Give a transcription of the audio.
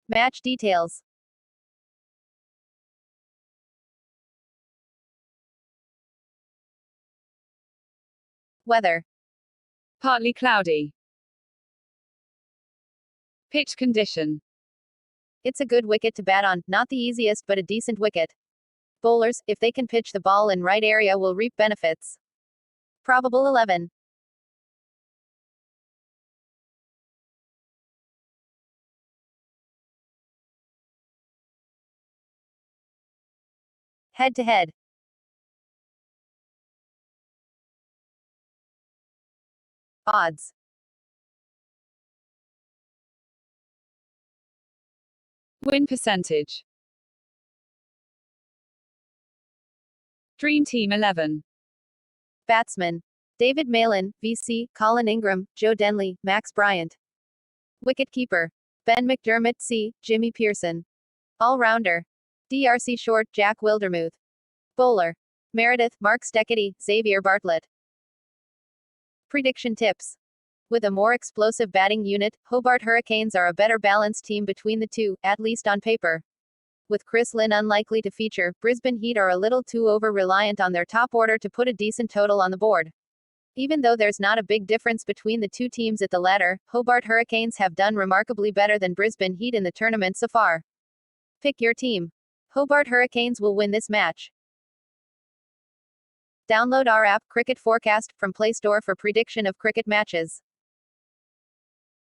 Match details. Weather. Partly cloudy. Pitch condition. It's a good wicket to bat on, not the easiest but a decent wicket. Bowlers, if they can pitch the ball in right area, will reap benefits. Probable 11. Head to head. Odds. Win percentage. Dream Team 11. Batsman. David Malin, VC, Colin Ingram, Joe Denley, Max Bryant. Wicket-keeper. Ben McDermott C, Jimmy Pearson. All-rounder. DRC short, Jack Wildermuth. Bowler. Meredith, Mark Steckety, Xavier Bartlett. Prediction tips. With a more explosive batting unit, Hobart Hurricanes are a better balanced team between the two, at least on paper. With Chris Lynn unlikely to feature, Brisbane Heat are a little too over-reliant on their top order to put a decent total on the board. Even though there's not a big difference between the two teams at the ladder, Hobart Hurricanes have done remarkably better than Brisbane Heat in the tournament so far. Pick your team. Hobart Hurricanes will win this match. Download our app, Cricket Forecast, from Play Store for prediction of cricket matches.